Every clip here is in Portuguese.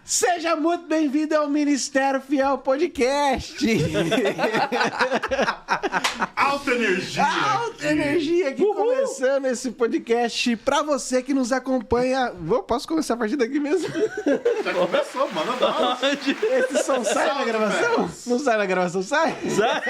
Seja muito bem-vindo ao Ministério Fiel Podcast. Alta energia! Alta energia aqui começando esse podcast. Pra você que nos acompanha... Posso começar a partir daqui mesmo? Já começou, mano. Esse som sai na gravação? Não sai na gravação, sai? Sai!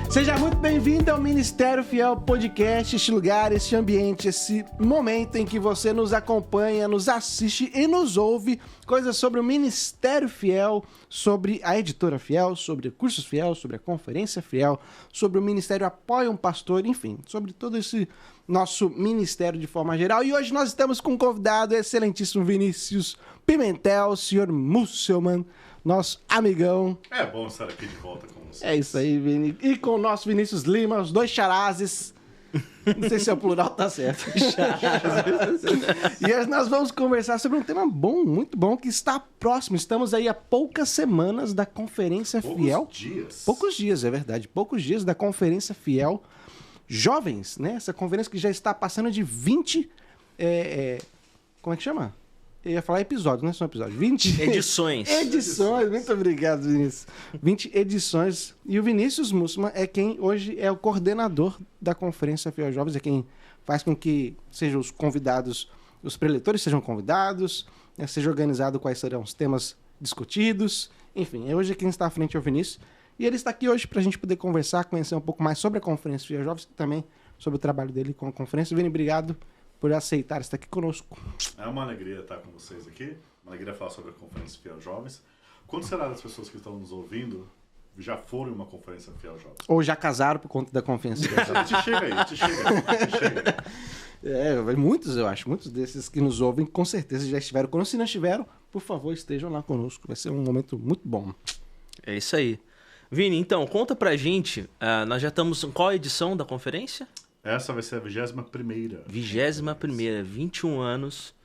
Seja muito bem-vindo ao Ministério Fiel Podcast, este lugar, este ambiente, esse momento em que você nos acompanha, nos assiste e nos ouve coisas sobre o Ministério Fiel, sobre a Editora Fiel, sobre Cursos Fiel, sobre a Conferência Fiel, sobre o Ministério Apoia um Pastor, enfim, sobre todo esse nosso ministério de forma geral. E hoje nós estamos com um convidado, excelentíssimo Vinícius Pimentel, o senhor Musselman, nosso amigão. É bom estar aqui de volta com você. É isso aí, Vini. E com o nosso Vinícius Lima, os dois charazes. Não sei se é o plural, tá certo. E hoje nós vamos conversar sobre um tema bom, muito bom, que está próximo. Estamos aí a poucas semanas da Conferência Fiel. Poucos dias, é verdade. Poucos dias da Conferência Fiel. Jovens, né? Essa conferência que já está passando de 20... como é que chama? Eu ia falar episódios, não é só episódio. 20 edições. Edições, muito obrigado, Vinícius. 20 edições. E o Vinícius Musselman é quem hoje é o coordenador da Conferência Fiel Jovens, é quem faz com que sejam os convidados, os preletores sejam convidados, né, seja organizado quais serão os temas discutidos. Enfim, hoje quem está à frente é o Vinícius. E ele está aqui hoje para a gente poder conversar, conhecer um pouco mais sobre a Conferência Fiel Jovens e também sobre o trabalho dele com a Conferência. Vini, obrigado por aceitar estar aqui conosco. É uma alegria estar com vocês aqui, uma alegria falar sobre a Conferência Fiel Jovens. Quando será das pessoas que estão nos ouvindo já foram em uma Conferência Fiel Jovens? Ou já casaram por conta da Conferência Fiel Jovens? Te chega aí. Muitos, eu acho, muitos desses que nos ouvem com certeza já estiveram conosco. Se não estiveram, por favor, estejam lá conosco. Vai ser um momento muito bom. É isso aí. Vini, então, conta pra gente, nós já estamos em qual edição da conferência? Essa vai ser a 21ª. 21ª, 21 anos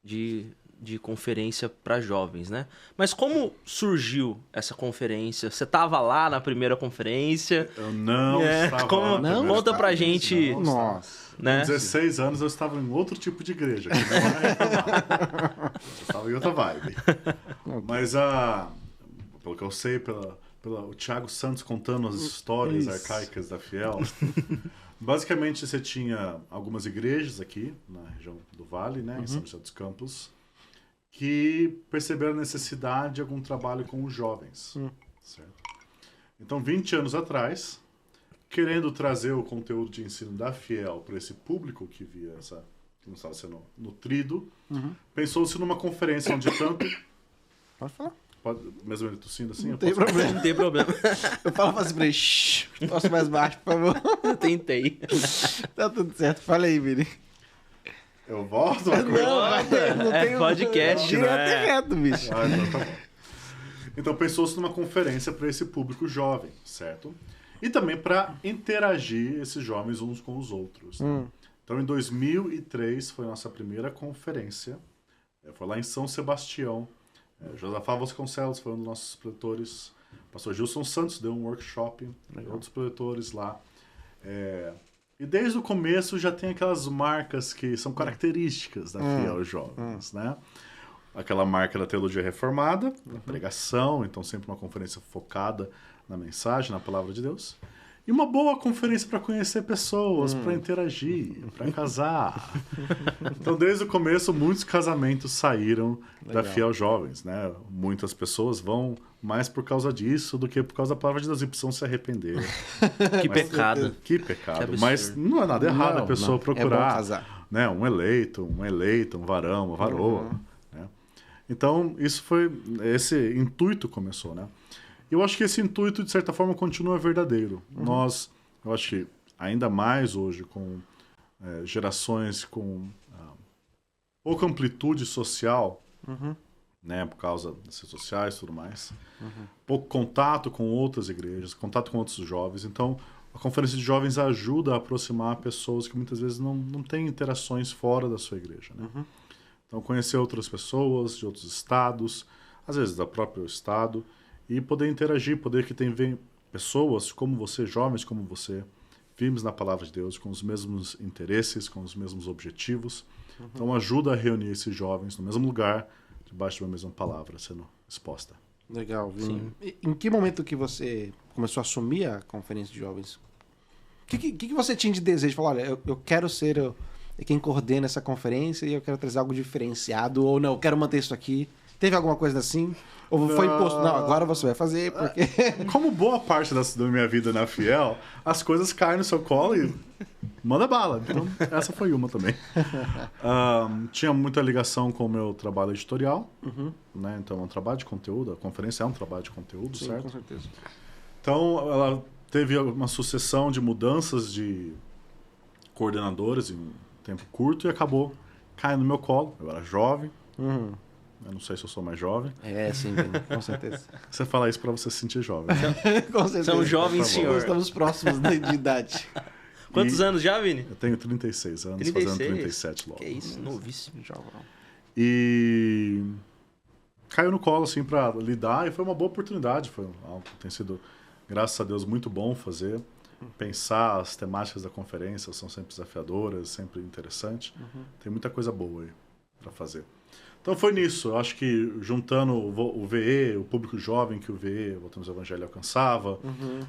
de conferência para jovens, né? Mas como surgiu essa conferência? Você estava lá na primeira conferência? Eu não estava lá. Não? Conta pra gente. Nossa. Né? Com 16 anos eu estava em outro tipo de igreja, que não era reformada. Eu estava em outra vibe. Mas pelo que eu sei, o Thiago Santos contando as histórias arcaicas da Fiel... Basicamente, você tinha algumas igrejas aqui, na região do Vale, né, em São José dos Campos, que perceberam a necessidade de algum trabalho com os jovens. Certo? Então, 20 anos atrás, querendo trazer o conteúdo de ensino da Fiel para esse público que via que não estava sendo nutrido, pensou-se numa conferência onde tanto... Pode falar. Mesmo ele tossindo assim? Não tem problema. Não tem problema. Eu falo assim pra ele, posso mais baixo, por favor? Eu tentei. Tá tudo certo. Fala aí, Vini. Eu volto? Não tem podcast, não né? é reto, bicho. Então tá bom. Então pensou-se numa conferência para esse público jovem, certo? E também para interagir esses jovens uns com os outros. Né? Então em 2003 foi a nossa primeira conferência. Foi lá em São Sebastião. Josafá Vasconcelos foi um dos nossos preletores. O pastor Gilson Santos deu um workshop. Outros preletores lá. E desde o começo já tem aquelas marcas que são características da Fiel Jovens, né? Aquela marca da teologia reformada, da pregação, então sempre uma conferência focada na mensagem, na palavra de Deus. E uma boa conferência para conhecer pessoas, para interagir, para casar. Então, desde o começo, muitos casamentos saíram da Fiel Jovens, né? Muitas pessoas vão mais por causa disso do que por causa da palavra de Deus e precisam se arrepender. Que pecado. Que pecado. Que mas não é nada errado a pessoa procurar né? um eleito, um varão, uma varoa. Né? Então, esse intuito começou, né? Eu acho que esse intuito, de certa forma, continua verdadeiro. Eu acho que ainda mais hoje, com gerações com pouca amplitude social, né, por causa das redes sociais e tudo mais, pouco contato com outras igrejas, contato com outros jovens. Então, a Conferência de Jovens ajuda a aproximar pessoas que muitas vezes não têm interações fora da sua igreja. Né? Então, conhecer outras pessoas de outros estados, às vezes do próprio estado, e poder interagir, poder que vem pessoas como você, jovens como você, firmes na palavra de Deus, com os mesmos interesses, com os mesmos objetivos. Então, ajuda a reunir esses jovens no mesmo lugar, debaixo de uma mesma palavra sendo exposta. Legal, Vini. Em que momento que você começou a assumir a conferência de jovens? O que você tinha de desejo? Falar, olha, eu quero ser quem coordena essa conferência e eu quero trazer algo diferenciado, ou não, eu quero manter isso aqui. Teve alguma coisa assim? Ou foi imposto? Não, agora você vai fazer, porque... Como boa parte da minha vida na Fiel, as coisas caem no seu colo e manda bala. Então, essa foi uma também. Tinha muita ligação com o meu trabalho editorial, né? Então, é um trabalho de conteúdo. A conferência é um trabalho de conteúdo, Sim, certo? com certeza. Então, ela teve uma sucessão de mudanças de coordenadores em um tempo curto e acabou caindo no meu colo. Eu era jovem. Eu não sei se eu sou mais jovem. Sim, Vini, com certeza. Você fala isso pra você se sentir jovem. Com certeza. São jovens, senhor. Estamos próximos de idade. Quantos anos já, Vini? Eu tenho 36 anos, 36? fazendo 37 logo. Que isso, novíssimo. Jovem. E caiu no colo, assim, pra lidar, e foi uma boa oportunidade. Foi algo que tem sido, graças a Deus, muito bom fazer. Pensar as temáticas da conferência são sempre desafiadoras, sempre interessante. Tem muita coisa boa aí pra fazer. Então foi nisso. Eu acho que juntando o VE, o público jovem que o VE, Voltamos ao Evangelho, alcançava,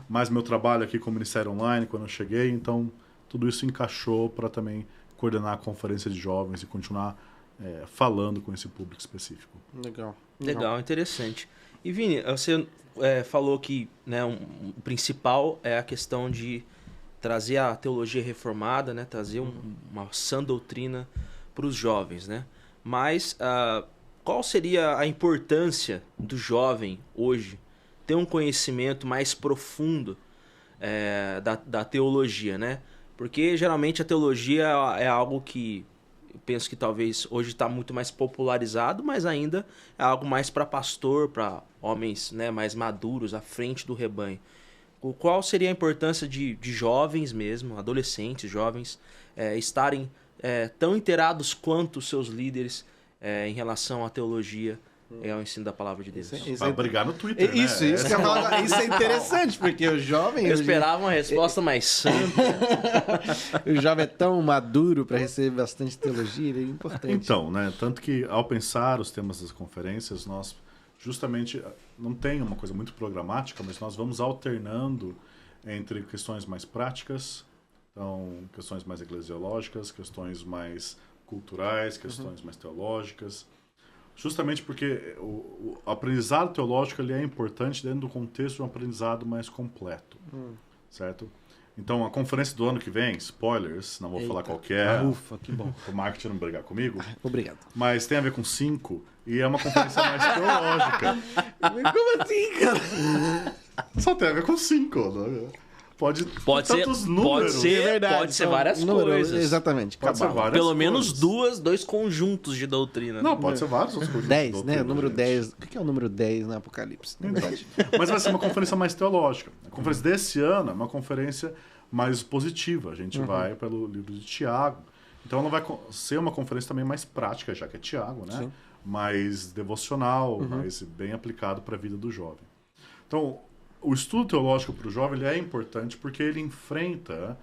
mais meu trabalho aqui com o Ministério Online, quando eu cheguei, então tudo isso encaixou para também coordenar a conferência de jovens e continuar falando com esse público específico. Legal, interessante. E Vini, você falou que, né, o principal é a questão de trazer a teologia reformada, né, trazer uma sã doutrina para os jovens, né? Mas qual seria a importância do jovem hoje ter um conhecimento mais profundo da teologia, né? Porque geralmente a teologia é algo que eu penso que talvez hoje está muito mais popularizado, mas ainda é algo mais para pastor, para homens, né, mais maduros, à frente do rebanho. Qual seria a importância de jovens mesmo, adolescentes, jovens, estarem tão inteirados quanto os seus líderes em relação à teologia e ao ensino da palavra de Deus? Vai brigar no Twitter, né? Isso que eu ia falar agora. Isso é interessante, porque o jovem... Eu esperava uma resposta mais santa. O jovem é tão maduro para receber bastante teologia, ele é importante. Então, né? Tanto que ao pensar os temas das conferências, nós justamente não tem uma coisa muito programática, mas nós vamos alternando entre questões mais práticas, então questões mais eclesiológicas, questões mais culturais, questões mais teológicas, justamente porque o aprendizado teológico ele é importante dentro do contexto de um aprendizado mais completo, certo? Então, a conferência do ano que vem, spoilers, não vou falar qual que é. Ufa, que bom. O marketing não brigar comigo. Obrigado. Mas tem a ver com 5 e é uma conferência mais teológica. Como assim, cara? Só tem a ver com 5, né? Pode ser, tantos números. pode ser várias coisas. Exatamente. Pode ser várias Pelo menos coisas. dois conjuntos de doutrina. Não, pode ser vários outros conjuntos. 10, de né? O doutrina, número gente. 10. O que é o número 10 no Apocalipse? Na verdade. Mas vai ser uma conferência mais teológica. A conferência desse ano é uma conferência mais positiva. A gente vai pelo livro de Tiago. Então ela vai ser uma conferência também mais prática, já que é Tiago, né? Sim. Mais devocional, mais bem aplicado para a vida do jovem. Então, o estudo teológico para o jovem ele é importante porque ele enfrenta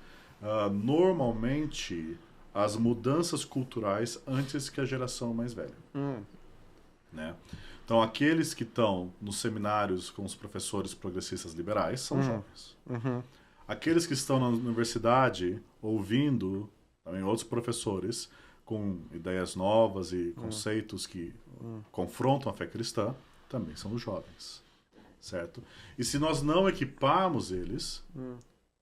normalmente as mudanças culturais antes que a geração mais velha. Né? Então, aqueles que estão nos seminários com os professores progressistas liberais são jovens. Aqueles que estão na universidade ouvindo também outros professores com ideias novas e conceitos que confrontam a fé cristã também são os jovens. Certo? E se nós não equiparmos eles,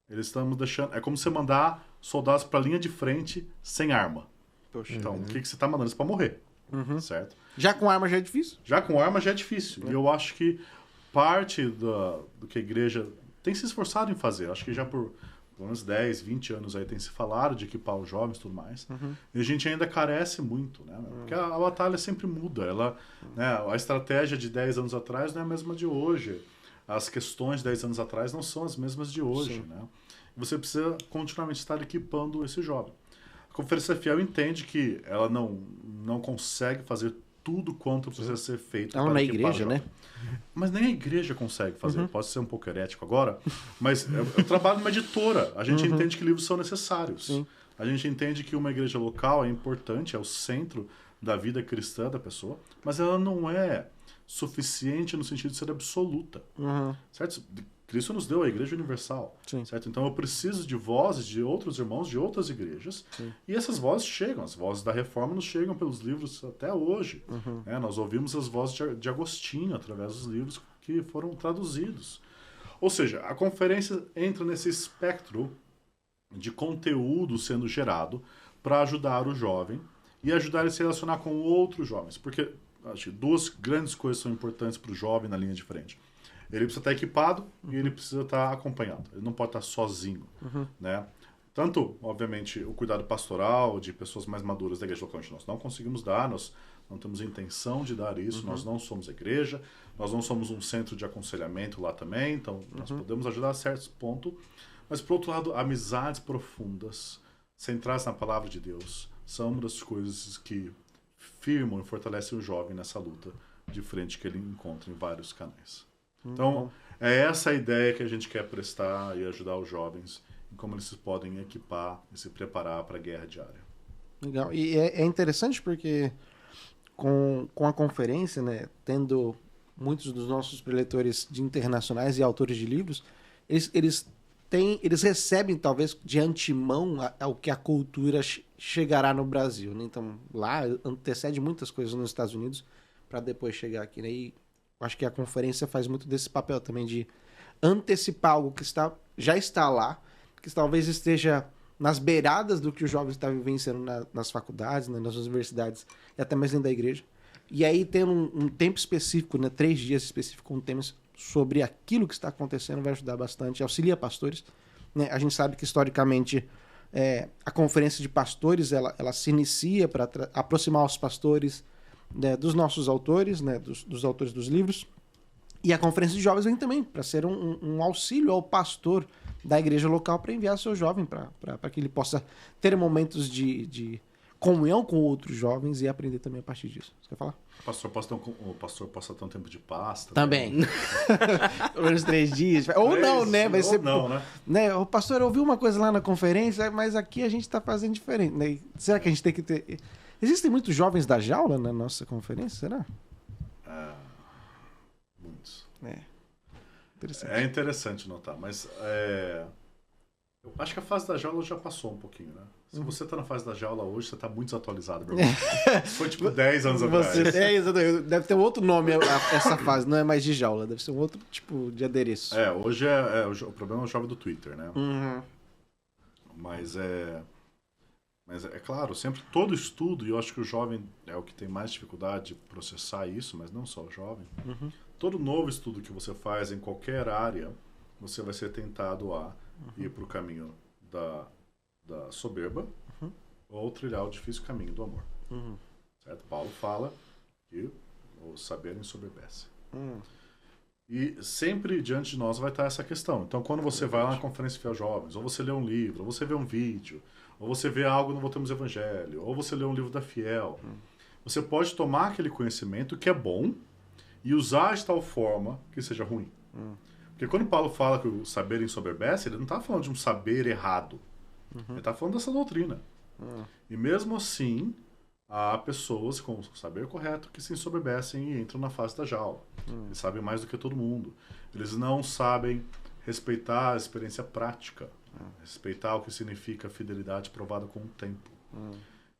eles estamos deixando... É como você mandar soldados para a linha de frente sem arma. Poxa. Então, o que você está mandando eles para morrer? Certo? Já com arma já é difícil? Já com arma já é difícil. E eu acho que parte do que a igreja tem se esforçado em fazer, acho que já por uns 10, 20 anos aí tem se falado de equipar os jovens e tudo mais, e a gente ainda carece muito, né? Porque a batalha sempre muda. Né, a estratégia de 10 anos atrás não é a mesma de hoje. As questões de 10 anos atrás não são as mesmas de hoje, né? Você precisa continuamente estar equipando esse jovem. A Conferência Fiel entende que ela não consegue fazer tudo quanto precisa ser feito. Ela não é igreja, né? Mas nem a igreja consegue fazer. Pode ser um pouco herético agora, mas eu trabalho numa editora. A gente entende que livros são necessários. Sim. A gente entende que uma igreja local é importante, é o centro da vida cristã da pessoa, mas ela não é suficiente no sentido de ser absoluta. Certo? Cristo nos deu a Igreja Universal. Sim. Certo? Então eu preciso de vozes de outros irmãos de outras igrejas. Sim. E essas vozes chegam. As vozes da Reforma nos chegam pelos livros até hoje. Nós ouvimos as vozes de Agostinho através dos livros que foram traduzidos. Ou seja, a conferência entra nesse espectro de conteúdo sendo gerado para ajudar o jovem e ajudar ele a se relacionar com outros jovens. Porque acho que duas grandes coisas são importantes para o jovem na linha de frente. Ele precisa estar equipado e ele precisa estar acompanhado. Ele não pode estar sozinho, né? Tanto, obviamente, o cuidado pastoral de pessoas mais maduras da igreja local, nós não conseguimos dar, nós não temos intenção de dar isso, nós não somos a igreja, nós não somos um centro de aconselhamento lá também, então nós podemos ajudar a certos pontos. Mas, por outro lado, amizades profundas, centradas na palavra de Deus, são uma das coisas que firmam e fortalecem o jovem nessa luta de frente que ele encontra em vários canais. Então, é essa a ideia que a gente quer prestar e ajudar os jovens em como eles se podem equipar e se preparar para a guerra diária. Legal. E é interessante porque com a conferência, né, tendo muitos dos nossos preletores de internacionais e autores de livros, eles recebem, talvez, de antemão ao que a cultura chegará no Brasil. Né? Então, lá antecede muitas coisas nos Estados Unidos para depois chegar aqui. Né? E acho que a conferência faz muito desse papel também de antecipar algo que já está lá, que talvez esteja nas beiradas do que o jovem está vivenciando nas faculdades, né, nas universidades e até mesmo dentro da igreja. E aí tendo um tempo específico, né, 3 dias específicos com temas sobre aquilo que está acontecendo vai ajudar bastante, auxilia pastores. Né? A gente sabe que historicamente a conferência de pastores ela se inicia para aproximar os pastores, né, dos nossos autores, né, dos autores dos livros. E a conferência de jovens vem também para ser um auxílio ao pastor da igreja local para enviar seu jovem para que ele possa ter momentos de comunhão com outros jovens e aprender também a partir disso. Você quer falar? O pastor possa ter um tempo de paz também. Pelo menos 3 dias. Ou não, né? Vai ser. Não, né? O pastor ouviu uma coisa lá na conferência, mas aqui a gente está fazendo diferente. Né? Será que a gente tem que ter. Existem muitos jovens da jaula na nossa conferência, será? Muitos. Interessante. É interessante notar, mas eu acho que a fase da jaula já passou um pouquinho, né? Se você tá na fase da jaula hoje, você tá muito desatualizado. Foi tipo 10 anos atrás. Deve ter um outro nome essa fase, não é mais de jaula, deve ser um outro tipo de adereço. Hoje o problema é o jovem do Twitter, né? Mas é claro, sempre todo estudo, e eu acho que o jovem é o que tem mais dificuldade de processar isso, mas não só o jovem. Todo novo estudo que você faz em qualquer área, você vai ser tentado a ir para o caminho da soberba ou trilhar o difícil caminho do amor. Certo? Paulo fala que o saber ensoberbece. E sempre diante de nós vai estar essa questão. Então, quando você vai lá na Conferência Fiel Jovens, ou você lê um livro, ou você vê um vídeo, ou você vê algo no Voltemos ao Evangelho, ou você lê um livro da Fiel, você pode tomar aquele conhecimento que é bom e usar de tal forma que seja ruim. Porque quando Paulo fala que o saber ensoberbece, ele não está falando de um saber errado. Ele está falando dessa doutrina. E mesmo assim, há pessoas com o saber correto que se ensoberbecem e entram na fase da jaula. Eles sabem mais do que todo mundo. Eles não sabem respeitar a experiência prática. Respeitar o que significa fidelidade provada com o tempo.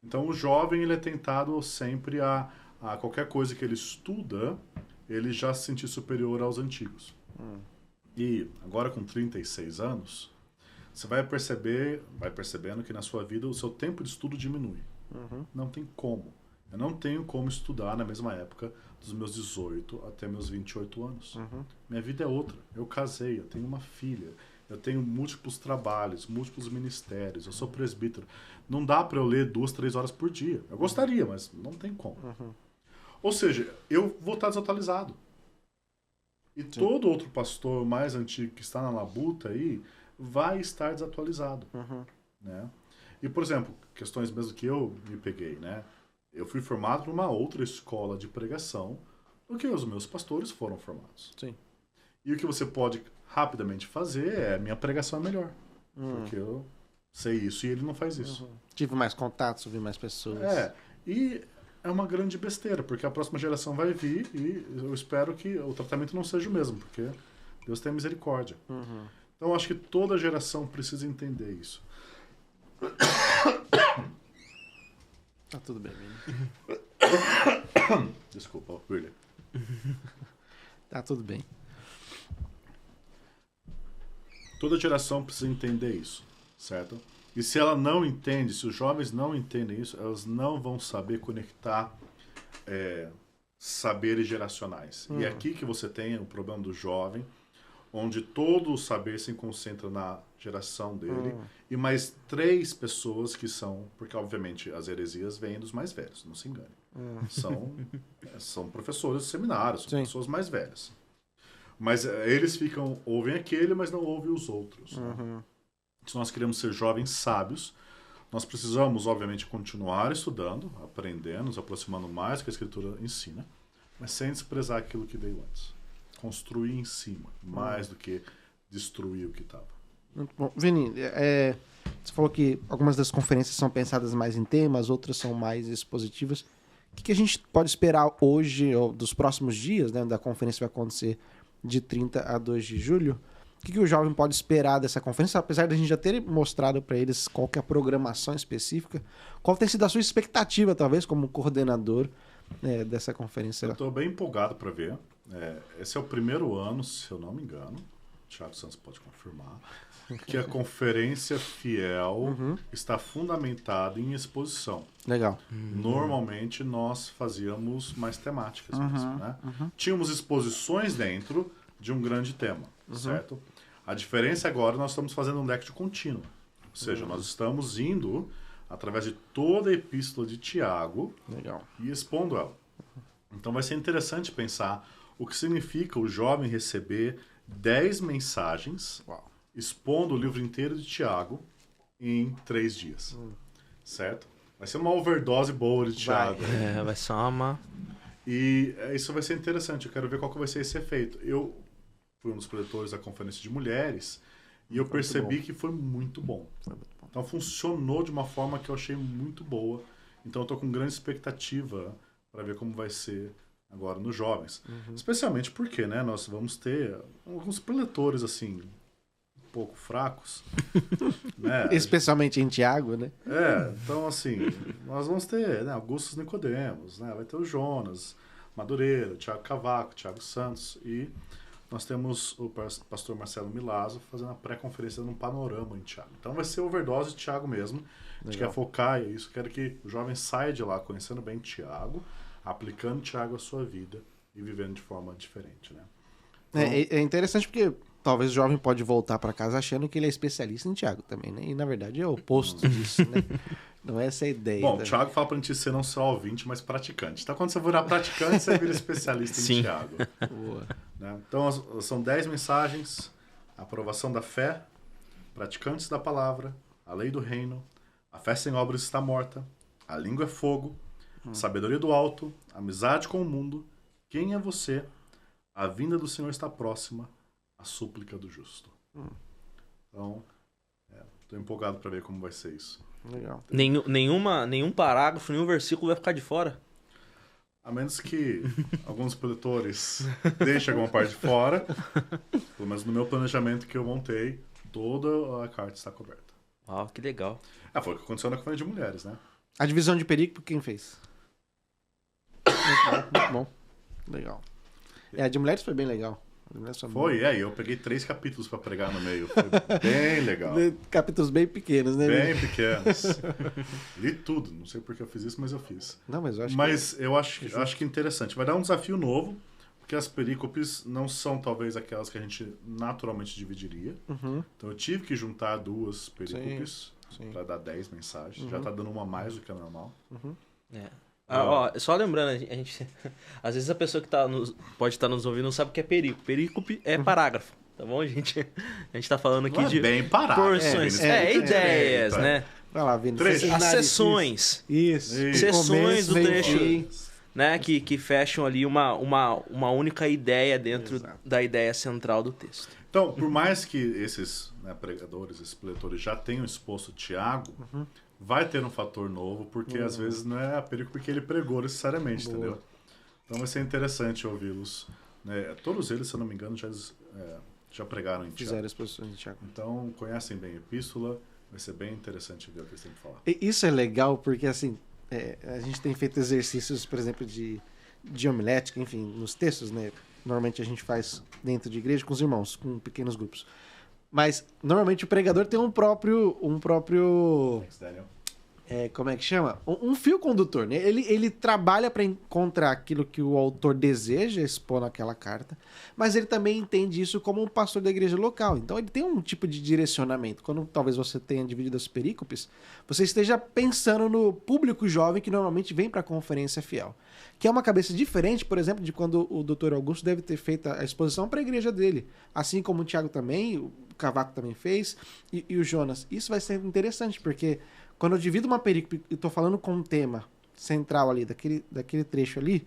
Então o jovem ele é tentado sempre a qualquer coisa que ele estuda, ele já se sentir superior aos antigos. E agora com 36 anos, você vai percebendo que na sua vida o seu tempo de estudo diminui. Não tem como. Eu não tenho como estudar na mesma época dos meus 18 até meus 28 anos. Minha vida é outra. Eu casei, eu tenho uma filha, eu tenho múltiplos trabalhos, múltiplos ministérios, eu sou presbítero. Não dá para eu ler 2, 3 horas por dia. Eu gostaria, mas não tem como. Ou seja, eu vou estar desatualizado. E todo outro pastor mais antigo que está na labuta aí vai estar desatualizado. Né? E, por exemplo, questões mesmo que eu me peguei, né? Eu fui formado numa outra escola de pregação do que os meus pastores foram formados. Sim. E o que você pode rapidamente fazer é minha pregação é melhor. Porque eu sei isso e ele não faz isso. Tive mais contatos, ouvi mais pessoas. E é uma grande besteira, porque a próxima geração vai vir e eu espero que o tratamento não seja o mesmo, porque Deus tem misericórdia. Então eu acho que toda geração precisa entender isso. Tá tudo bem, menino. Desculpa, William. Tá tudo bem. Toda geração precisa entender isso, certo? E se ela não entende, se os jovens não entendem isso, elas não vão saber conectar saberes geracionais. E é aqui que você tem o problema do jovem, onde todo o saber se concentra na geração dele e mais 3 pessoas que são, porque obviamente as heresias vêm dos mais velhos, não se engane. São professores de seminários, são pessoas mais velhas. Mas eles ouvem aquele, mas não ouvem os outros. Né? Se nós queremos ser jovens sábios, nós precisamos, obviamente, continuar estudando, aprendendo, nos aproximando mais do que a Escritura ensina, mas sem desprezar aquilo que veio antes. Construir em cima, mais do que destruir o que estava. Muito bom. Vini, você falou que algumas das conferências são pensadas mais em temas, outras são mais expositivas. O que a gente pode esperar hoje, ou dos próximos dias, né, da conferência vai acontecer de 30 a 2 de julho? O que o jovem pode esperar dessa conferência? Apesar de a gente já ter mostrado para eles qual que é a programação específica, qual tem sido a sua expectativa, talvez, como coordenador dessa conferência? Eu estou bem empolgado para ver. Esse é o primeiro ano, se eu não me engano, o Thiago Santos pode confirmar, que a Conferência Fiel está fundamentada em exposição. Legal. Normalmente nós fazíamos mais temáticas mesmo, né? Tínhamos exposições dentro de um grande tema, certo? A diferença agora, nós estamos fazendo um lectio contínuo. Ou seja, nós estamos indo através de toda a epístola de Tiago e expondo ela. Então vai ser interessante pensar o que significa o jovem receber 10 mensagens expondo o livro inteiro de Tiago em 3 dias. Certo? Vai ser uma overdose boa de Tiago. Vai ser uma... E isso vai ser interessante. Eu quero ver qual que vai ser esse efeito. Eu fui um dos preletores da Conferência de Mulheres e eu percebi que foi muito bom. Então funcionou de uma forma que eu achei muito boa. Então eu estou com grande expectativa para ver como vai ser agora nos jovens. Especialmente porque, né, nós vamos ter alguns preletores assim, um pouco fracos. Né? Especialmente em Tiago, né? Então assim, nós vamos ter, né, Augustus Nicodemos, né, vai ter o Jonas Madureira, o Thiago Cavaco, o Thiago Santos e nós temos o pastor Marcelo Milazzo fazendo a pré-conferência num panorama em Tiago. Então vai ser overdose de Tiago mesmo. A gente quer focar em isso, quero que o jovem saia de lá conhecendo bem Tiago, aplicando Tiago à sua vida e vivendo de forma diferente, né? Então, é interessante porque talvez o jovem pode voltar para casa achando que ele é especialista em Tiago também, né? E na verdade é o oposto disso, né? Não é essa a ideia. Bom, o Tiago fala pra gente ser não só ouvinte, mas praticante. Então quando você virar praticante, você vira especialista em Tiago. Boa. Né? Então são 10 mensagens: aprovação da fé, praticantes da palavra, a lei do reino, a fé sem obras está morta, a língua é fogo, sabedoria do alto, amizade com o mundo, quem é você, a vinda do Senhor está próxima, a súplica do justo. Então, estou empolgado para ver como vai ser isso. Legal. Nenhum parágrafo, nenhum versículo vai ficar de fora. A menos que alguns preletores deixem alguma parte de fora, pelo menos no meu planejamento que eu montei, toda a carta está coberta. Uau, que legal. Foi o que aconteceu na Conferência de Mulheres, né? A divisão de perícope, quem fez? Muito bom. Legal. A de mulheres foi bem legal. E eu peguei 3 capítulos para pregar no meio. Foi bem legal. Capítulos bem pequenos, né? Bem pequenos. Li tudo. Não sei por que eu fiz isso, mas eu fiz. Não, mas eu acho eu acho que é interessante. Vai dar um desafio novo, porque as perícopes não são talvez aquelas que a gente naturalmente dividiria. Então eu tive que juntar 2 perícopes para dar 10 mensagens. Já tá dando uma a mais do que é normal. Só lembrando, a gente às vezes a pessoa que pode estar nos ouvindo não sabe o que é perícope. Perícope é parágrafo, tá bom, gente? A gente tá falando aqui não de bem parágrafo, porções, ideias, né? Vai lá, Vini. Trecho. As sessões. Isso. Sessões do meio, trecho. fim. Né, que fecham ali uma única ideia dentro Exato. da ideia central do texto. Então, por mais que esses pregadores, esses leitores já tenham exposto Tiago, vai ter um fator novo, porque às vezes não é a perícope que ele pregou necessariamente, Boa. entendeu? Então vai ser interessante ouvi-los. Né? Todos eles, se eu não me engano, já pregaram em Tiago. Fizeram exposições de Tiago. Então, conhecem bem a epístola, vai ser bem interessante ver o que eles têm que falar. E isso é legal porque, assim, a gente tem feito exercícios, por exemplo, de homilética, enfim, nos textos, né? Normalmente a gente faz dentro de igreja com os irmãos, com pequenos grupos. Mas, normalmente, o pregador tem um próprio Thanks, Daniel. como é que chama? Um fio condutor, né? Ele trabalha para encontrar aquilo que o autor deseja expor naquela carta, mas ele também entende isso como um pastor da igreja local. Então ele tem um tipo de direcionamento. Quando talvez você tenha dividido as perícopes, você esteja pensando no público jovem que normalmente vem para a conferência fiel. Que é uma cabeça diferente, por exemplo, de quando o Dr. Augusto deve ter feito a exposição para a igreja dele. Assim como o Tiago também, o Cavaco também fez, e o Jonas. Isso vai ser interessante, porque quando eu divido uma perícope e estou falando com um tema central ali, daquele trecho ali,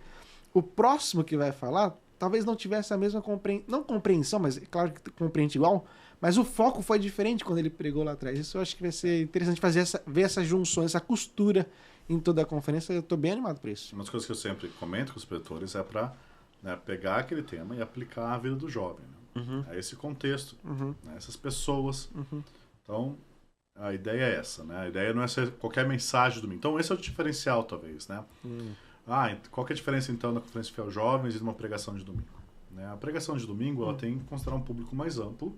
o próximo que vai falar talvez não tivesse a mesma compreensão, mas é claro que compreende igual, mas o foco foi diferente quando ele pregou lá atrás. Isso eu acho que vai ser interessante ver essa junção, essa costura em toda a conferência. Eu estou bem animado por isso. Uma das coisas que eu sempre comento com os preletores é para pegar aquele tema e aplicar à vida do jovem. Né? A esse contexto, né? Essas pessoas. Então, a ideia é essa, né? A ideia não é ser qualquer mensagem do domingo. Então, esse é o diferencial, talvez, né? Qual que é a diferença, então, da Conferência Fiel Jovens e de uma pregação de domingo? Né? A pregação de domingo, ela tem que considerar um público mais amplo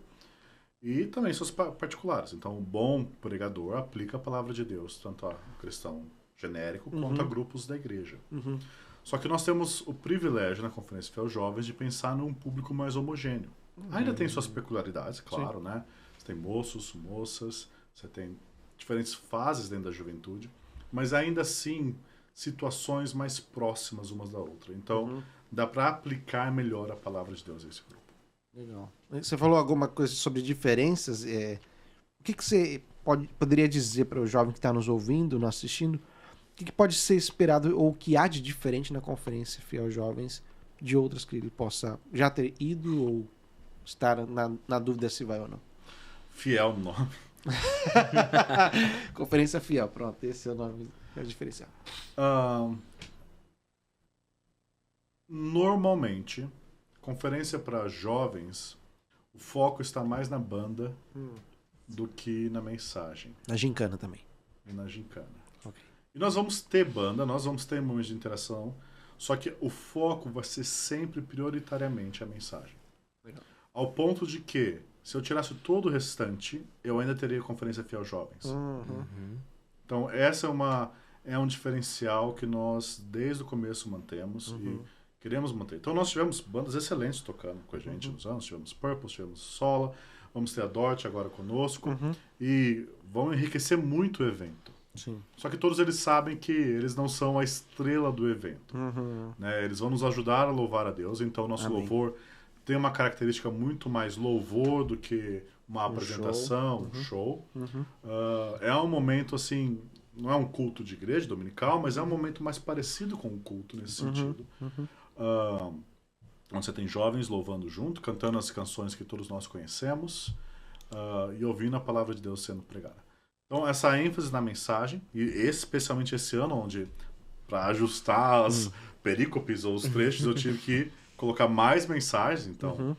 e também seus particulares. Então, o bom pregador aplica a palavra de Deus, tanto a cristão genérico quanto a grupos da igreja. Só que nós temos o privilégio, na Conferência Fiel Jovens, de pensar num público mais homogêneo. Ainda tem suas peculiaridades, claro, né? Você tem moços, moças, você tem diferentes fases dentro da juventude, mas ainda assim situações mais próximas umas da outra. Então, dá para aplicar melhor a palavra de Deus a esse grupo. Legal. Você falou alguma coisa sobre diferenças. O que você poderia dizer para o jovem que está nos ouvindo, nos assistindo? O que pode ser esperado ou o que há de diferente na Conferência Fiel Jovens de outras que ele possa já ter ido ou estar na dúvida se vai ou não? Fiel no nome. Conferência Fiel, pronto, esse é o nome, é o diferencial. Normalmente, conferência para jovens, o foco está mais na banda do que na mensagem. Na gincana também. E na gincana. Okay. E nós vamos ter banda, nós vamos ter momentos de interação, só que o foco vai ser sempre prioritariamente a mensagem. Legal. Ao ponto de que, se eu tirasse todo o restante, eu ainda teria Conferência Fiel Jovens. Então, essa é um diferencial que nós, desde o começo, mantemos e queremos manter. Então, nós tivemos bandas excelentes tocando com a gente nos anos. Tivemos Purple, tivemos Sola, vamos ter a Dort agora conosco. E vão enriquecer muito o evento. Sim. Só que todos eles sabem que eles não são a estrela do evento. Né? Eles vão nos ajudar a louvar a Deus. Então, nosso louvor tem uma característica muito mais louvor do que uma apresentação, um show. É um momento, assim, não é um culto de igreja dominical, mas é um momento mais parecido com um culto nesse sentido. Onde você tem jovens louvando junto, cantando as canções que todos nós conhecemos e ouvindo a palavra de Deus sendo pregada. Então, essa ênfase na mensagem, e especialmente esse ano, onde, para ajustar as perícopes ou os trechos, eu tive que colocar mais mensagens. Então,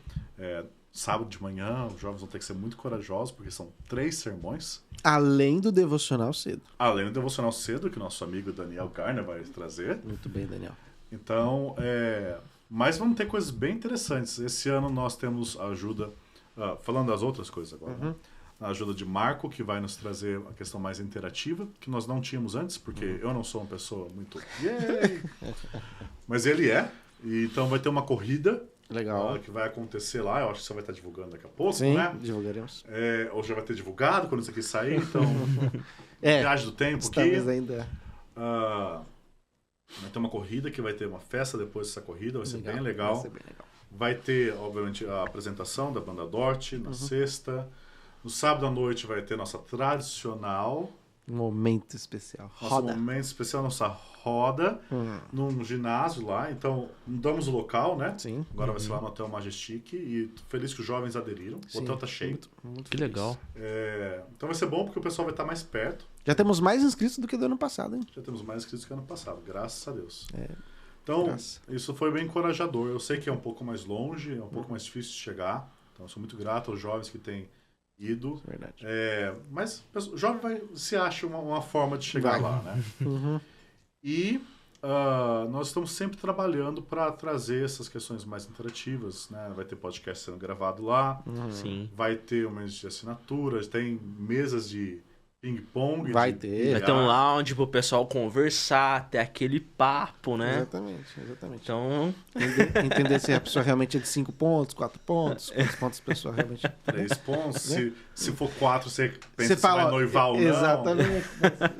sábado de manhã, os jovens vão ter que ser muito corajosos, porque são 3 sermões. Além do devocional cedo. Além do devocional cedo, que o nosso amigo Daniel Garner vai trazer. Muito bem, Daniel. Então, mas vamos ter coisas bem interessantes. Esse ano nós temos a ajuda, falando das outras coisas agora, né? A ajuda de Marco, que vai nos trazer a questão mais interativa, que nós não tínhamos antes, porque eu não sou uma pessoa muito... Yay! Mas ele é. E então vai ter uma corrida. Legal. Que vai acontecer lá. Eu acho que você vai estar divulgando daqui a pouco, Sim, né? divulgaremos. Ou já vai ter divulgado quando isso aqui sair. Então, viagem do tempo aqui. Estamos ainda... Vai ter uma corrida que vai ter uma festa depois dessa corrida. Vai ser bem Vai legal. ser bem legal. Vai ter, obviamente, a apresentação da banda Dort na sexta. No sábado à noite vai ter nossa tradicional Um momento especial. Nosso Roda. momento especial, nossa roda num ginásio lá. Então, mudamos o local, né? Sim. Agora vai ser lá no Hotel Majestic. E tô feliz que os jovens aderiram. O hotel tá cheio. Muito Que feliz. legal. Então vai ser bom porque o pessoal vai estar mais perto. Já temos mais inscritos do que do ano passado, hein? Já temos mais inscritos que ano passado, graças a Deus. É, Então, graças. isso foi bem encorajador. Eu sei que é um pouco mais longe, é um pouco mais difícil de chegar. Então, eu sou muito grato aos jovens que têm ido. Verdade. Mas o jovem se acha uma forma de chegar lá, né? Uhum. E nós estamos sempre trabalhando para trazer essas questões mais interativas, né? Vai ter podcast sendo gravado lá, Sim. vai ter um mês de assinaturas, tem mesas de ping-pong. Vai de ter. Vai bilhar. ter um lounge pro pessoal conversar, ter aquele papo, né? Exatamente. Então, Entender se a pessoa realmente é de 5 pontos, 4 pontos, quantos pontos a pessoa realmente... 3 pontos. Se for 4, você pensa Você se fala, vai noivar ou não. Exatamente.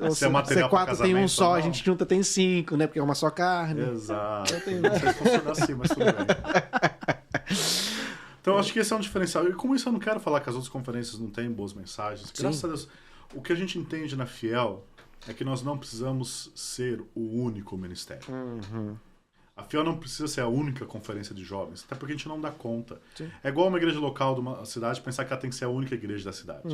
Ou Se é material pra 4 tem um casamento só, ou a não. gente junta tem 5, né? Porque é uma só carne. Exato. Eu tenho- Não sei se funciona assim, mas tudo bem. Então, acho que esse é um diferencial. E com isso, eu não quero falar que as outras conferências não têm boas mensagens. Graças a Deus, o que a gente entende na Fiel é que nós não precisamos ser o único ministério. Uhum. A Fiel não precisa ser a única conferência de jovens, até porque a gente não dá conta. Sim. É igual uma igreja local de uma cidade pensar que ela tem que ser a única igreja da cidade.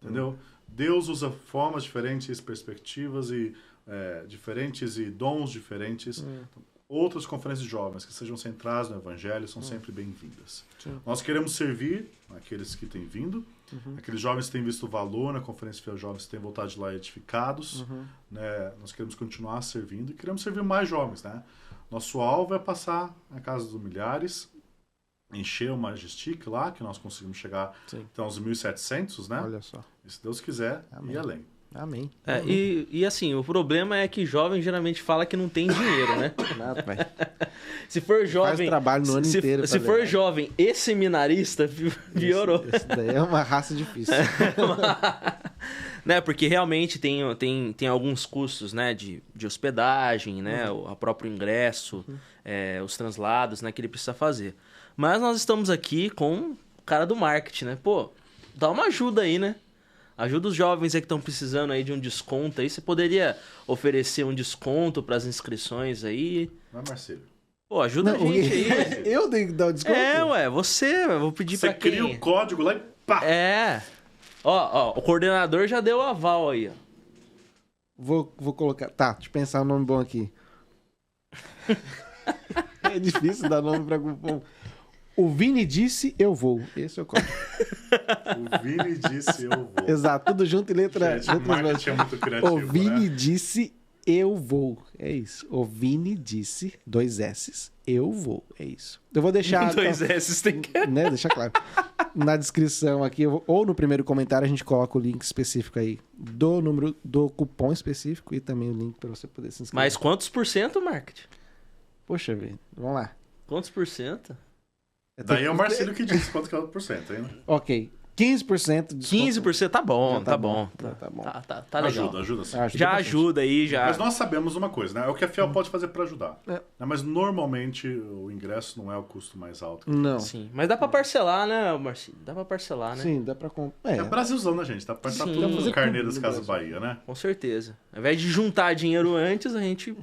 Entendeu? Deus usa formas diferentes, perspectivas e diferentes e dons diferentes. Então, outras conferências de jovens que sejam centradas no evangelho são sempre bem-vindas. Sim. Nós queremos servir aqueles que têm vindo, aqueles jovens que têm visto o valor na Conferência Fiel Jovens, que têm voltado de lá edificados. Né? Nós queremos continuar servindo e queremos servir mais jovens. Né? Nosso alvo é passar na casa dos milhares, encher o Majestic lá, que nós conseguimos chegar Sim. até uns 1.700, né? Olha só. E se Deus quiser, Amém. ir além. Amém. e assim, o problema é que jovem geralmente fala que não tem dinheiro, né? Nada, vai. Se for jovem. Faz trabalho no ano inteiro Se pra for levar. jovem e seminarista, piorou. Esse daí é uma raça difícil. Né? Porque realmente tem alguns custos, né? De hospedagem, né? O próprio ingresso, os translados, né? Que ele precisa fazer. Mas nós estamos aqui com o cara do marketing, né? Pô, dá uma ajuda aí, né? Ajuda os jovens aí que estão precisando aí de um desconto aí. Você poderia oferecer um desconto para as inscrições aí? Não é, Marcelo? Pô, ajuda a gente aí. Eu tenho que dar o desconto? Eu vou pedir Você pra quem? cria o código lá e pá! Ó, o coordenador já deu o aval aí, ó. Vou colocar... Tá, deixa eu pensar um nome bom aqui. É difícil dar nome pra grupo. O Vini disse, eu vou. Esse é o código. O Vini disse eu vou. Exato, tudo junto em letra... Gente, o marketing é muito criativo, O Vini né? disse, eu vou. É isso. O Vini disse, 2 S's, eu vou. É isso. Eu vou deixar... 2 S tem que... Né? Deixa claro. Na descrição aqui, ou no primeiro comentário, a gente coloca o link específico aí do número do cupom específico e também o link para você poder se inscrever. Mas quantos por cento, marketing? Poxa vida, vamos lá. Quantos por cento? Daí é o Marcelo que diz quanto que é o porcento, hein? Ok, 15% de desconto. 15% tá bom, Já tá bom. Tá bom. Tá legal. Ajuda sim. Ajuda Já bastante. ajuda aí, já. Mas nós sabemos uma coisa, né? É o que a Fiel pode fazer para ajudar. É. Né? Mas normalmente o ingresso não é o custo mais alto. Não. Sim, mas dá pra parcelar, né, Marcinho? Dá pra parcelar, né? Sim, dá pra comprar. É Brasilzão, né, gente? Tá para Sim. tudo Dá pra no fazer Carneiras tudo no Casa Bahia, né? Com certeza. Ao invés de juntar dinheiro antes, a gente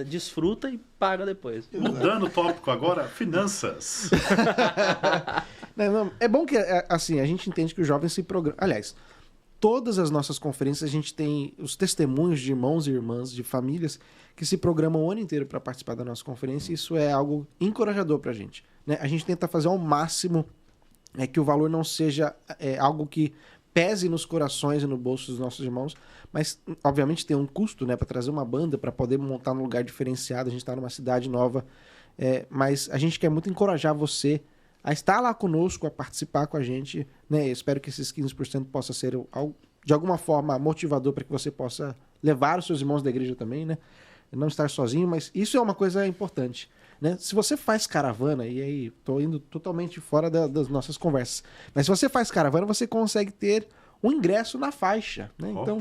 desfruta e paga depois. Mudando o tópico agora, finanças. Não, é bom que, assim, a gente entende que os jovens se programam. Aliás, todas as nossas conferências, a gente tem os testemunhos de irmãos e irmãs, de famílias, que se programam o ano inteiro para participar da nossa conferência, e isso é algo encorajador pra gente. Né? A gente tenta fazer ao máximo que o valor não seja algo que pese nos corações e no bolso dos nossos irmãos, mas obviamente tem um custo, né, para trazer uma banda, para poder montar num lugar diferenciado, a gente está numa cidade nova, mas a gente quer muito encorajar você a estar lá conosco, a participar com a gente, né? Eu espero que esses 15% possa ser algo, de alguma forma motivador para que você possa levar os seus irmãos da igreja também, né? Não estar sozinho, mas isso é uma coisa importante, né? Se você faz caravana, e aí tô indo totalmente fora das nossas conversas, mas se você faz caravana, você consegue ter um ingresso na faixa, né? Então,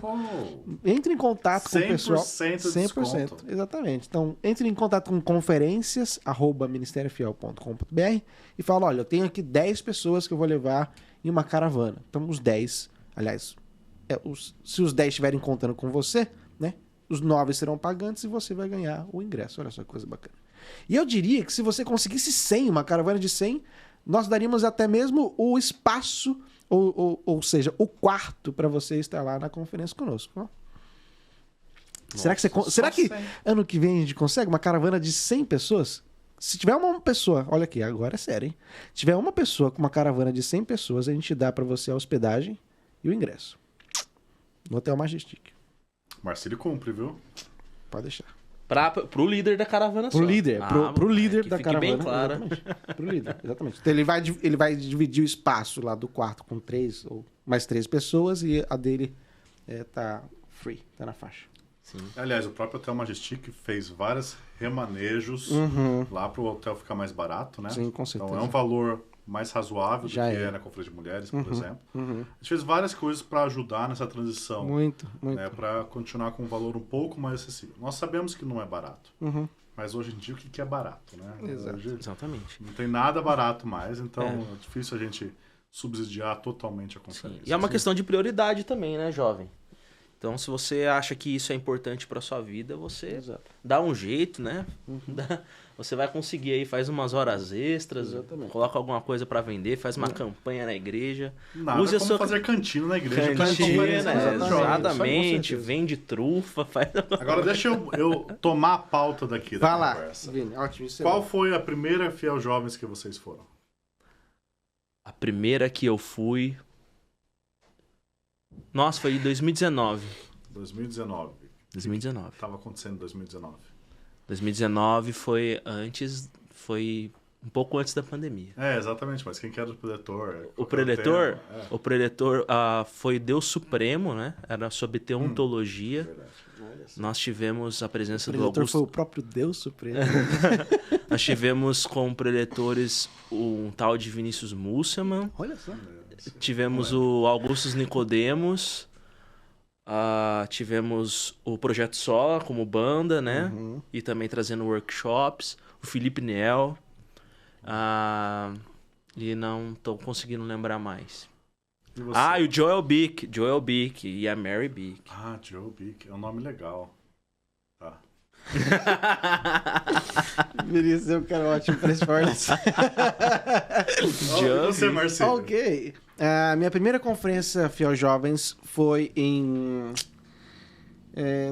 entre em contato com o pessoal. 100% de desconto. Exatamente. Então, entre em contato com conferências@ministériofiel.com.br e fala, olha, eu tenho aqui 10 pessoas que eu vou levar em uma caravana. Então, os 10, aliás, se os 10 estiverem contando com você, né? Os 9 serão pagantes e você vai ganhar o ingresso. Olha só que coisa bacana. E eu diria que se você conseguisse 100, uma caravana de 100, nós daríamos até mesmo o espaço, ou seja, o quarto para você estar lá na conferência conosco. Ó. Será que ano que vem a gente consegue uma caravana de 100 pessoas? Se tiver uma pessoa, olha aqui, agora é sério, hein? Se tiver uma pessoa com uma caravana de 100 pessoas, a gente dá para você a hospedagem e o ingresso. No Hotel Majestic. Marcílio cumpre, viu? Pode deixar. Pro líder da caravana pro só. líder, pro líder que da fique caravana. bem claro. Exatamente. Pro líder, exatamente. Então ele vai dividir o espaço lá do quarto com 3 ou mais 3 pessoas e a dele tá free, tá na faixa. Sim. Aliás, o próprio Hotel Majestic fez vários remanejos lá pro hotel ficar mais barato, né? Sim, com certeza. Então é um valor mais razoável Já do que é. na Conferência de Mulheres, por exemplo. A gente fez várias coisas para ajudar nessa transição. Muito. Né, para continuar com um valor um pouco mais acessível. Nós sabemos que não é barato, mas hoje em dia o que é barato, né? Exato. Hoje Exatamente. não tem nada barato mais, então é difícil a gente subsidiar totalmente a conferência. E é uma questão de prioridade também, né, jovem? Então, se você acha que isso é importante para sua vida, você dá um jeito, né? Você vai conseguir aí, faz umas horas extras, coloca alguma coisa para vender, faz uma campanha na igreja. Nada use como fazer cantina na igreja. Cantina, exatamente. Vende trufa, faz... Agora deixa eu tomar a pauta daqui da Vai lá, conversa. Vini, ótimo. Isso Qual foi a primeira Fiel Jovens que vocês foram? A primeira que eu fui... Nossa, foi em 2019. 2019. 2019. Estava acontecendo em 2019. 2019 foi um pouco antes da pandemia. Exatamente, mas quem que era o preletor? O preletor foi Deus Supremo, né? Era sobre teontologia. Verdade. Nós tivemos a presença o do preletor Augusto. foi o próprio Deus Supremo. Nós tivemos como preletores um tal de Vinícius Musselman. Olha só. Tivemos o Augustus Nicodemos. Tivemos o Projeto Sola como banda, né? E também trazendo workshops. O Felipe Nel. E não tô conseguindo lembrar mais. E você? E o Joel Bick e a Mary Bick. Joel Bick. É um nome legal. Tá. Viria ser um cara ótimo para esse fornece. E você, Marcelo? Ok. A minha primeira conferência Fiel Jovens foi em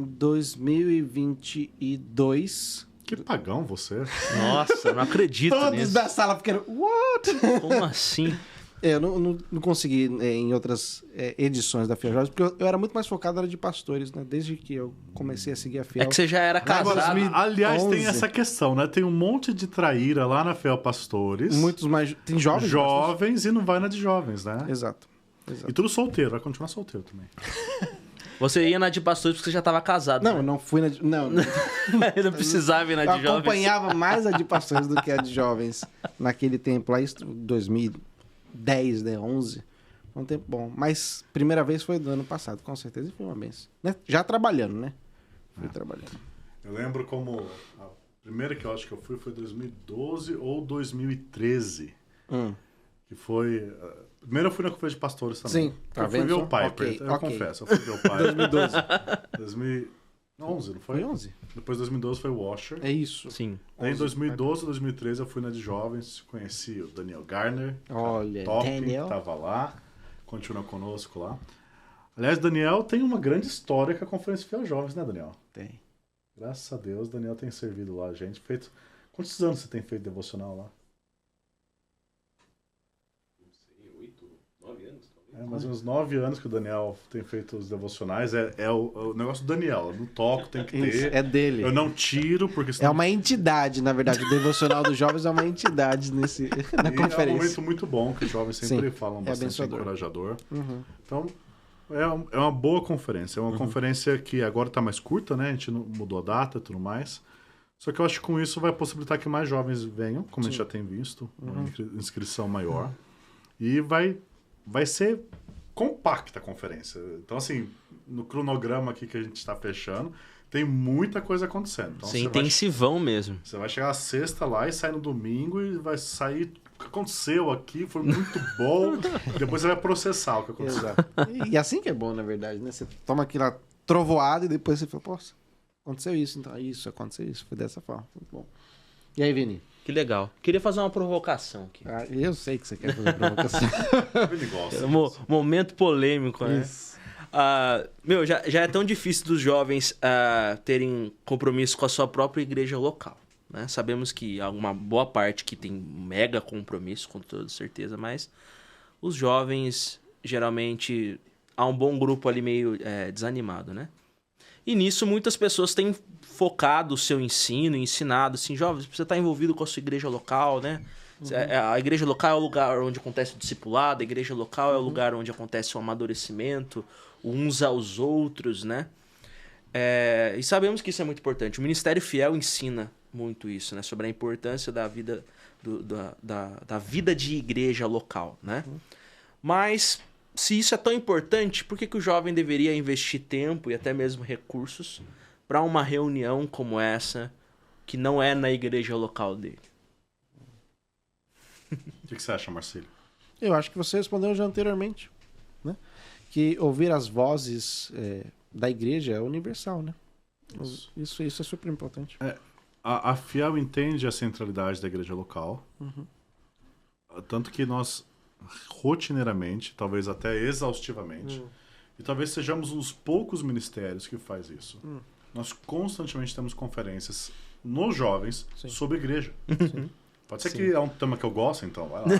2022. Que pagão você. Nossa, eu não acredito Todos nisso. da sala ficaram... What? Como assim? Eu não consegui em outras edições da Fiel Jovens, porque eu era muito mais focado na área de pastores, né? Desde que eu comecei a seguir a Fiel. É que você já era casado. Aliás, 2011. tem essa questão, né? Tem um monte de traíra lá na Fiel Pastores. Muitos mais... Tem jovens. Jovens e não vai na de jovens, né? Exato. E tudo solteiro, vai continuar solteiro também. Você ia na de pastores porque você já estava casado. Não, né? eu não fui na de... Não. Eu não precisava ir na de Eu jovens. acompanhava mais a de pastores do que a de jovens naquele tempo lá, 2010, né, 11. Foi um tempo bom. Mas primeira vez foi do ano passado, com certeza, e foi uma benção. Né? Já trabalhando, né? Fui trabalhando. Eu lembro como a primeira que eu acho que eu fui foi 2012 ou 2013. Que foi... Primeiro eu fui na conferência de pastores também. Sim, tá eu fui vendo ver só? o pai, Ok, eu ok. confesso. Eu fui ver o pai. 2012. 2011, não foi? Foi 11? Depois de 2012 foi o Washer. É isso. Sim. Aí em 11, 2012, 2013 eu fui na de jovens, conheci o Daniel Garner. Olha, top, Daniel. tava lá, continua conosco lá. Aliás, Daniel tem uma grande história com a Conferência Fiel Jovens, né, Daniel? Tem. Graças a Deus, Daniel tem servido lá, gente. Feito... Quantos anos você tem feito devocional lá? Mais uns 9 anos que o Daniel tem feito os devocionais. O negócio do Daniel. No toco tem que Isso, ter. é dele. Eu não tiro, porque É senão... uma entidade, na verdade. O devocional dos jovens é uma entidade na E é um conferência. momento muito bom, que os jovens sempre Sim, falam é bastante abençoador. encorajador. Então, é uma boa conferência. É uma conferência que agora está mais curta, né? A gente mudou a data e tudo mais. Só que eu acho que com isso vai possibilitar que mais jovens venham, como a gente já tem visto, uma inscrição maior. E vai ser compacta a conferência. Então, assim, no cronograma aqui que a gente está fechando, tem muita coisa acontecendo. Então, Sim, intensivão mesmo. Você vai chegar a sexta lá e sai no domingo e vai sair que aconteceu aqui foi muito bom. Depois você vai processar o que aconteceu. Exato. E assim que é bom, na verdade, né? Você toma aquela trovoada e depois você fala, poxa, aconteceu isso, então isso, aconteceu isso, foi dessa forma. Muito bom. E aí, Vini? Que legal. Queria fazer uma provocação aqui. Ah, eu sei que você quer fazer provocação. Ele gosta. Momento polêmico, né? Isso. Já é tão difícil dos jovens terem compromisso com a sua própria igreja local, né? Sabemos que há uma boa parte que tem mega compromisso, com toda certeza, mas os jovens, geralmente, há um bom grupo ali meio desanimado, né? E nisso muitas pessoas têm focado o seu ensino, ensinado assim, jovens, você está envolvido com a sua igreja local, né? A igreja local é o lugar onde acontece o discipulado, a igreja local é o lugar onde acontece o amadurecimento, uns aos outros, né? E sabemos que isso é muito importante. O Ministério Fiel ensina muito isso, né? Sobre a importância da vida, da vida de igreja local, né? Mas, se isso é tão importante, por que o jovem deveria investir tempo e até mesmo recursos para uma reunião como essa, que não é na igreja local dele? O que você acha, Marcelo? Eu acho que você respondeu já anteriormente, né? Que ouvir as vozes da igreja é universal, né? Isso é super importante. A Fiel entende a centralidade da igreja local, tanto que nós rotineiramente, talvez até exaustivamente, e talvez sejamos um dos poucos ministérios que faz isso. Nós constantemente temos conferências nos jovens sobre igreja. Sim. Pode ser que é um tema que eu gosto, então vai lá, né?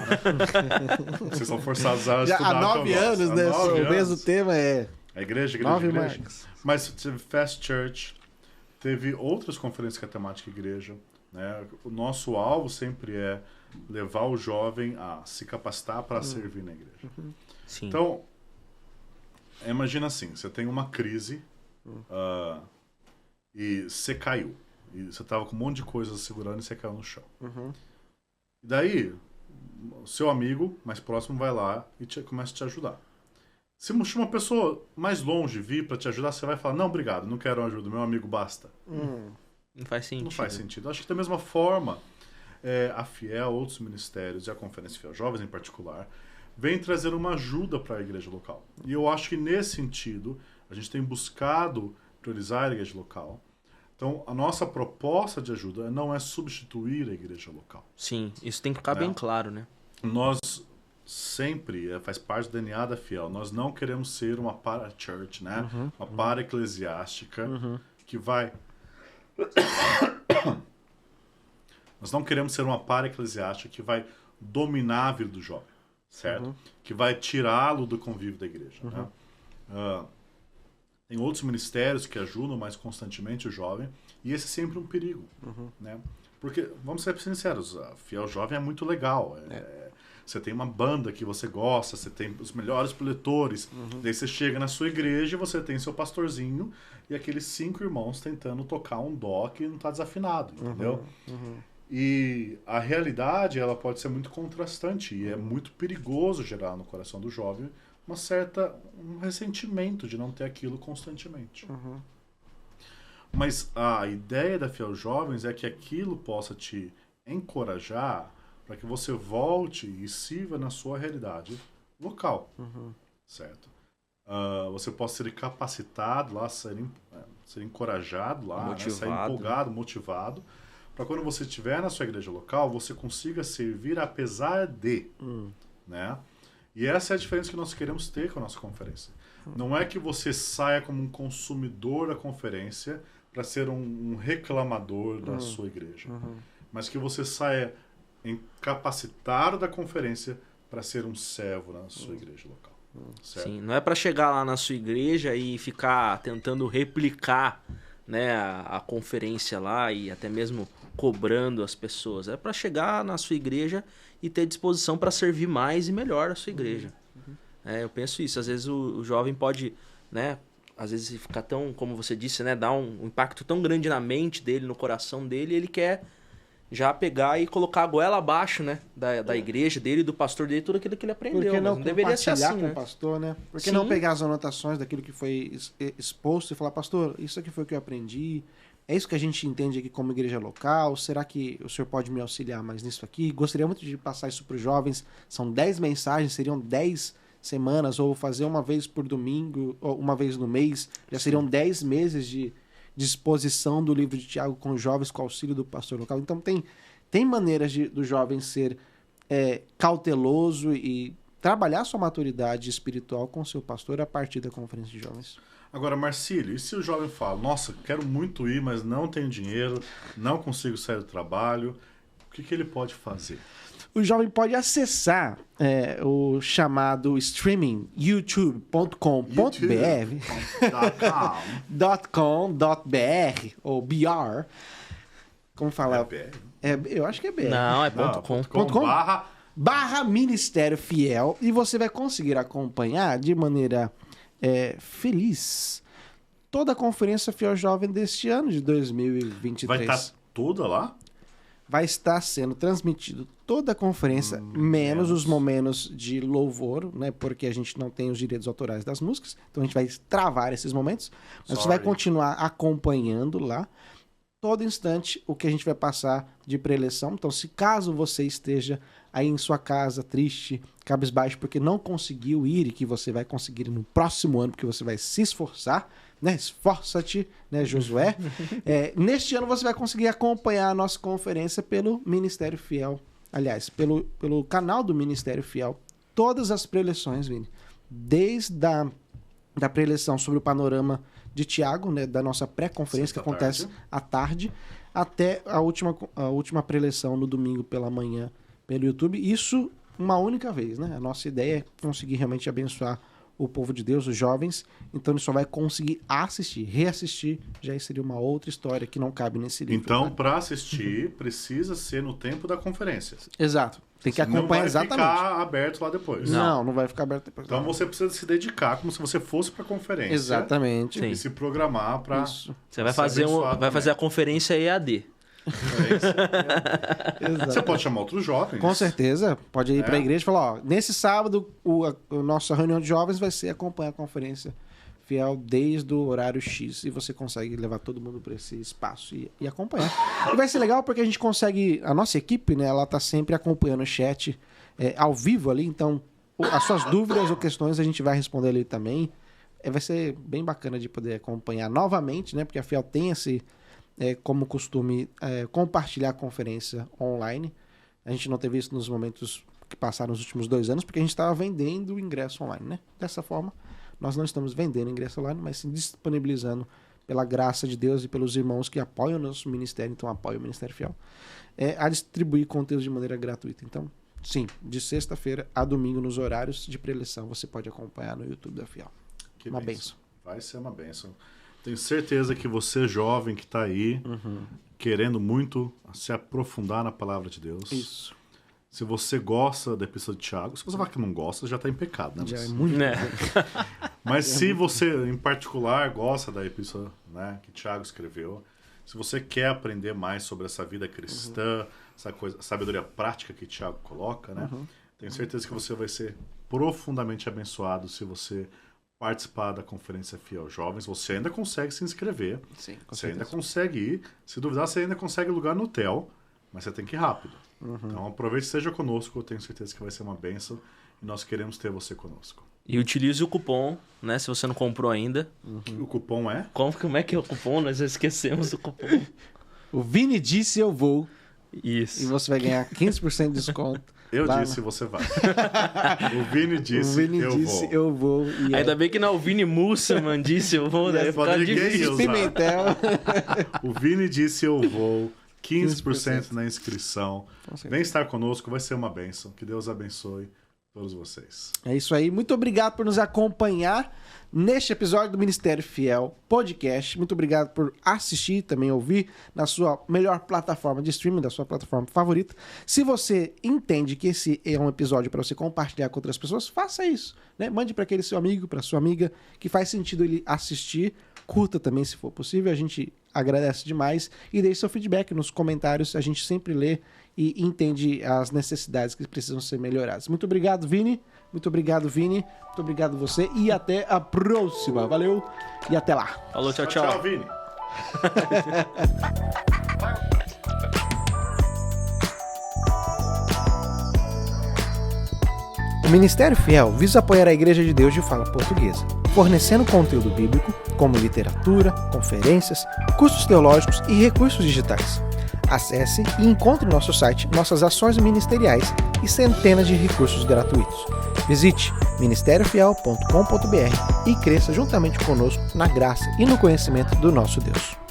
Vocês são forçados a estudar. Há 9 anos, né? O mesmo tema é... A igreja. 9 marcas. Mas teve Fast Church, teve outras conferências que é temática igreja, né? O nosso alvo sempre é levar o jovem a se capacitar para servir na igreja. Sim. Então, imagina assim, você tem uma crise e você caiu. E você estava com um monte de coisas segurando e você caiu no chão. E daí, o seu amigo mais próximo vai lá e começa a te ajudar. Se uma pessoa mais longe vir para te ajudar, você vai falar, não, obrigado, não quero ajuda, meu amigo basta. Não faz sentido. Não faz sentido. Acho que da mesma forma, a Fiel, outros ministérios e a Conferência Fiel Jovens em particular, vem trazer uma ajuda para a igreja local. E eu acho que nesse sentido, a gente tem buscado priorizar a igreja local. Então, a nossa proposta de ajuda não é substituir a igreja local. Sim, isso tem que ficar bem claro, né? Nós sempre, faz parte do DNA da Fiel, nós não queremos ser uma para-church, né? Uma para-eclesiástica que vai... Nós não queremos ser uma para-eclesiástica que vai dominar a vida do jovem, certo? Que vai tirá-lo do convívio da igreja, né? Tem outros ministérios que ajudam mais constantemente o jovem, e esse é sempre um perigo, né? Porque, vamos ser sinceros, a Fiel Jovem é muito legal. Você tem uma banda que você gosta, você tem os melhores preletores, daí você chega na sua igreja e você tem seu pastorzinho e aqueles 5 irmãos tentando tocar um dó que não está desafinado, entendeu? E a realidade, ela pode ser muito contrastante e é muito perigoso gerar no coração do jovem um ressentimento de não ter aquilo constantemente. Mas a ideia da Fiel Jovens é que aquilo possa te encorajar para que você volte e sirva na sua realidade local, certo? Você possa ser capacitado lá, ser encorajado lá, né? Ser empolgado, motivado, para quando você estiver na sua igreja local, você consiga servir apesar de, né? E essa é a diferença que nós queremos ter com a nossa conferência. Não é que você saia como um consumidor da conferência para ser um reclamador da sua igreja, mas que você saia capacitado da conferência para ser um servo na sua igreja local. Certo? Sim, não é para chegar lá na sua igreja e ficar tentando replicar, né, a conferência lá e até mesmo cobrando as pessoas. É para chegar na sua igreja e ter disposição para servir mais e melhor a sua igreja. Eu penso isso. Às vezes o jovem pode, né, às vezes ficar tão, como você disse, né, dar um impacto tão grande na mente dele, no coração dele, ele quer já pegar e colocar a goela abaixo, né, da igreja dele, do pastor dele, tudo aquilo que ele aprendeu. Por que não deveria ser assim, com né? o pastor, né? Por que não pegar as anotações daquilo que foi exposto e falar, pastor, isso aqui foi o que eu aprendi, É isso que a gente entende aqui como igreja local? Será que o senhor pode me auxiliar mais nisso aqui? Gostaria muito de passar isso para os jovens. São 10 mensagens, seriam 10 semanas, ou fazer uma vez por domingo, ou uma vez no mês. Já seriam 10 meses de exposição do livro de Tiago com os jovens, com o auxílio do pastor local. Então tem maneiras do jovem ser cauteloso e trabalhar sua maturidade espiritual com seu pastor a partir da conferência de jovens. Agora, Marcílio, e se o jovem fala, nossa, quero muito ir, mas não tenho dinheiro, não consigo sair do trabalho, o que ele pode fazer? O jovem pode acessar o chamado streaming youtube.com.br .com.br ou BR. Como falar? BR? Eu acho que é BR. Não, é .com. // Ministério Fiel, e você vai conseguir acompanhar de maneira feliz toda a Conferência Fiel Jovem deste ano de 2023. Vai estar toda lá? Vai estar sendo transmitido toda a conferência, menos os momentos de louvor, né? Porque a gente não tem os direitos autorais das músicas, então a gente vai travar esses momentos. Mas você vai continuar acompanhando lá, todo instante, o que a gente vai passar de preleção. Então, se caso você esteja aí em sua casa, triste, cabisbaixo, porque não conseguiu ir, e que você vai conseguir no próximo ano, porque você vai se esforçar, né? Esforça-te, né, Josué? Neste ano você vai conseguir acompanhar a nossa conferência pelo Ministério Fiel. Aliás, pelo canal do Ministério Fiel. Todas as preleções, Vini. Desde da preleção sobre o panorama de Tiago, né, da nossa pré-conferência, que acontece à tarde, até a última preleção no domingo pela manhã pelo YouTube. Isso uma única vez, né? A nossa ideia é conseguir realmente abençoar o povo de Deus, os jovens. Então ele só vai conseguir assistir, reassistir, já seria uma outra história que não cabe nesse livro. Então, né? para assistir, precisa ser no tempo da conferência. Exato. Tem que acompanhar exatamente. Não vai ficar aberto lá depois. Não vai ficar aberto depois. Então você precisa se dedicar como se você fosse para a conferência. Exatamente. E se programar para... Você vai fazer a conferência EAD. Você pode chamar outros jovens. Com certeza. Pode ir para a igreja e falar, ó, nesse sábado a nossa reunião de jovens vai ser acompanhar a conferência Fiel desde o horário X, e você consegue levar todo mundo para esse espaço e acompanhar. E vai ser legal porque a gente consegue, a nossa equipe, né, ela tá sempre acompanhando o chat ao vivo ali, então as suas dúvidas ou questões a gente vai responder ali também. Vai ser bem bacana de poder acompanhar novamente, né, porque a Fiel tem esse como costume, compartilhar a conferência online. A gente não teve isso nos momentos que passaram nos últimos 2 anos, porque a gente estava vendendo o ingresso online, né? Dessa forma, nós não estamos vendendo ingresso online, mas sim disponibilizando, pela graça de Deus e pelos irmãos que apoiam o nosso ministério, então apoiam o Ministério Fiel, a distribuir conteúdo de maneira gratuita. Então, sim, de sexta-feira a domingo, nos horários de preleção, você pode acompanhar no YouTube da Fiel. Que uma bênção. Vai ser uma bênção. Tenho certeza que você, jovem que está aí, querendo muito se aprofundar na palavra de Deus. Isso. Se você gosta da Epístola de Tiago, se você falar que não gosta, já está em pecado, né? Já é muito. Mas se você, em particular, gosta da Epístola, né, que Tiago escreveu, se você quer aprender mais sobre essa vida cristã, essa sabedoria prática que Tiago coloca, né? Tenho certeza que você vai ser profundamente abençoado se você participar da Conferência Fiel Jovens. Você ainda consegue se inscrever. Sim, você ainda consegue ir. Se duvidar, você ainda consegue lugar no hotel, mas você tem que ir rápido. Então aproveite e esteja conosco. Eu tenho certeza que vai ser uma bênção e nós queremos ter você conosco. E utilize o cupom, né? Se você não comprou ainda. O cupom é? Como é que é o cupom? Nós já esquecemos do cupom. O Vini disse eu vou. Isso. E você vai ganhar 15% de desconto. Eu disse, você vai. O Vini disse, eu vou. E ainda bem que não, o Vini Musselman disse eu vou, daí fica difícil. Pimentel. O Vini disse eu vou, 15% na inscrição. Vem estar conosco, vai ser uma bênção. Que Deus abençoe todos vocês. É isso aí. Muito obrigado por nos acompanhar neste episódio do Ministério Fiel Podcast. Muito obrigado por assistir, também ouvir na sua melhor plataforma de streaming, da sua plataforma favorita. Se você entende que esse é um episódio para você compartilhar com outras pessoas, faça isso, né? Mande para aquele seu amigo, para sua amiga, que faz sentido ele assistir. Curta também, se for possível. A gente agradece demais. E deixe seu feedback nos comentários. A gente sempre lê e entende as necessidades que precisam ser melhoradas. Muito obrigado, Vini. Muito obrigado, Vini. Muito obrigado você. E até a próxima. Valeu e até lá. Falou, tchau. Tchau, Vini. O Ministério Fiel visa apoiar a Igreja de Deus de fala portuguesa, fornecendo conteúdo bíblico, como literatura, conferências, cursos teológicos e recursos digitais. Acesse e encontre no nosso site nossas ações ministeriais e centenas de recursos gratuitos. Visite ministériofiel.com.br e cresça juntamente conosco na graça e no conhecimento do nosso Deus.